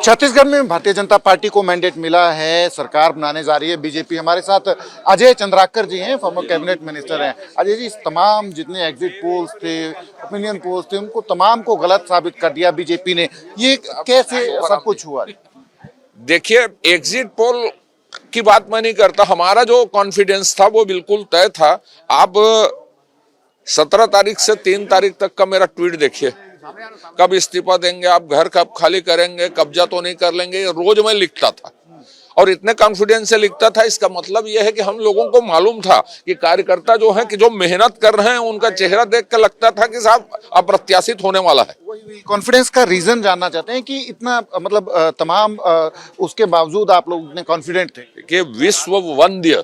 छत्तीसगढ़ में भारतीय जनता पार्टी को मैंडेट मिला है, सरकार बनाने जा रही है बीजेपी। हमारे साथ अजय चंद्राकर जी हैं, फॉर्मर कैबिनेट मिनिस्टर हैं। अजय जी, तमाम जितने एग्जिट पोल्स थे, ओपिनियन पोल्स थे, उनको तमाम को गलत साबित कर दिया बीजेपी ने। ये कैसे सब कुछ हुआ? देखिए, एग्जिट पोल की बात मैं नहीं करता। हमारा जो कॉन्फिडेंस था वो बिल्कुल तय था। आप 17 तारीख से 3 तारीख तक का मेरा ट्वीट देखिए। कब इस्तीफा देंगे आप, घर कब खाली करेंगे, कब्जा तो नहीं कर लेंगे, रोज मैं लिखता था और इतने कॉन्फिडेंस से लिखता था। इसका मतलब यह है कि हम लोगों को मालूम था कि कार्यकर्ता जो है कि जो मेहनत कर रहे हैं, उनका चेहरा देख कर लगता था कि साहब अप्रत्याशित होने वाला है। कॉन्फिडेंस का रीजन जानना चाहते हैं कि इतना मतलब तमाम उसके बावजूद आप लोग इतने कॉन्फिडेंट थे कि विश्व वंद्य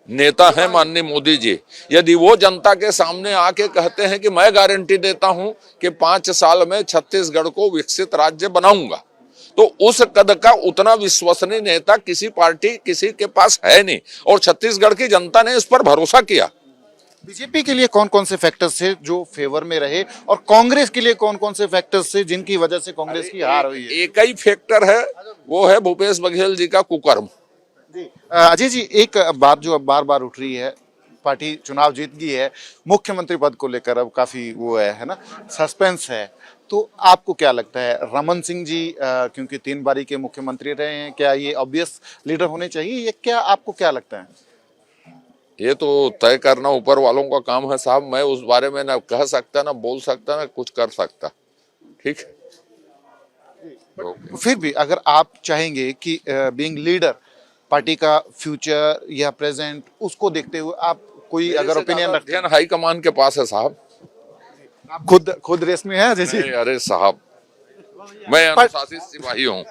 नेता है माननीय मोदी जी। यदि वो जनता के सामने आके कहते हैं कि मैं गारंटी देता हूं कि 5 साल में छत्तीसगढ़ को विकसित राज्य बनाऊंगा, तो उस कद का उतना विश्वसनीय नेता किसी पार्टी किसी के पास है नहीं और छत्तीसगढ़ की जनता ने इस पर भरोसा किया। बीजेपी के लिए कौन कौन से फैक्टर्स थे जो फेवर में रहे और कांग्रेस के लिए कौन कौन से फैक्टर्स थे जिनकी वजह से कांग्रेस की हार हुई है? एक ही फैक्टर है, वो है भूपेश बघेल जी का कुकर्म। अजय जी, एक बात जो अब बार बार उठ रही है, पार्टी चुनाव जीत गई है, मुख्यमंत्री पद को लेकर अब काफी वो है ना, सस्पेंस है। तो आपको क्या लगता है, रमन सिंह जी क्योंकि 3 बारी के मुख्यमंत्री रहे हैं, क्या ये ऑब्वियस लीडर होने चाहिए? ये क्या आपको क्या लगता है? ये तो तय करना ऊपर वालों का काम है साहब। मैं उस बारे में ना कह सकता, ना बोल सकता, ना कुछ कर सकता। ठीक है। फिर भी अगर आप चाहेंगे कि बीइंग लीडर पार्टी का फ्यूचर या प्रेजेंट उसको देखते हुए आप कोई अगर ओपिनियन रखते हैं? हाई कमान के पास है साहब। आप खुद रेस में हैं जैसे? अरे साहब, मैं अनुशासित सिपाही हूँ।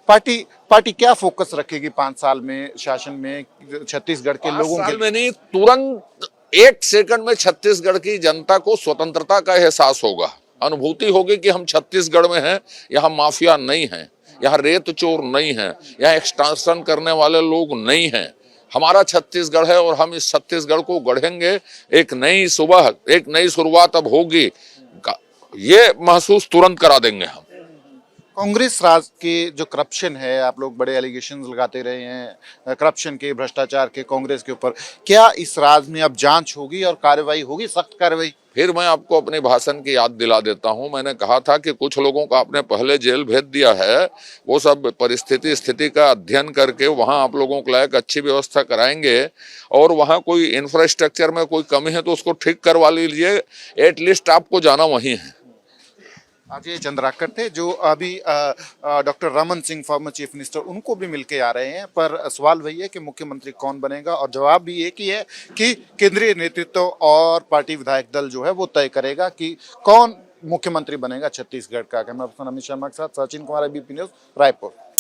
पार्टी क्या फोकस रखेगी 5 साल में शासन में छत्तीसगढ़ के लोगों के? में नहीं, तुरंत 1 सेकंड में छत्तीसगढ़ की जनता को स्वतंत्रता का एहसास होगा, अनुभूति होगी कि हम छत्तीसगढ़ में हैं। यहाँ माफिया नहीं है, यहाँ रेत चोर नहीं है, यहाँ एक्सटॉर्शन करने वाले लोग नहीं हैं। हमारा छत्तीसगढ़ है और हम इस छत्तीसगढ़ को गढ़ेंगे। एक नई सुबह, एक नई शुरुआत अब होगी, ये महसूस तुरंत करा देंगे हम। कांग्रेस राज के जो करप्शन है, आप लोग बड़े एलिगेशंस लगाते रहे हैं करप्शन के, भ्रष्टाचार के कांग्रेस के ऊपर, क्या इस राज में अब जांच होगी और कार्रवाई होगी, सख्त कार्रवाई? फिर मैं आपको अपने भाषण की याद दिला देता हूं। मैंने कहा था कि कुछ लोगों को आपने पहले जेल भेज दिया है, वो सब परिस्थिति स्थिति का अध्ययन करके वहां आप लोगों को लायक अच्छी व्यवस्था कराएंगे और वहां कोई इंफ्रास्ट्रक्चर में कोई कमी है तो उसको ठीक करवा लीजिए। एटलीस्ट आपको जाना वहीं है। अजय चंद्राकर थे जो अभी doctor Raman Singh former chief minister, उनको भी मिलके आ रहे हैं। पर सवाल वही है कि मुख्यमंत्री कौन बनेगा और जवाब भी एक ही है कि केंद्रीय नेतृत्व और पार्टी विधायक दल जो है वो तय करेगा कि कौन मुख्यमंत्री बनेगा छत्तीसगढ़ का। कैमरा पर्सन अमित शर्मा के साथ सचिन कुमार, एबीपी न्यूज़, रायपुर।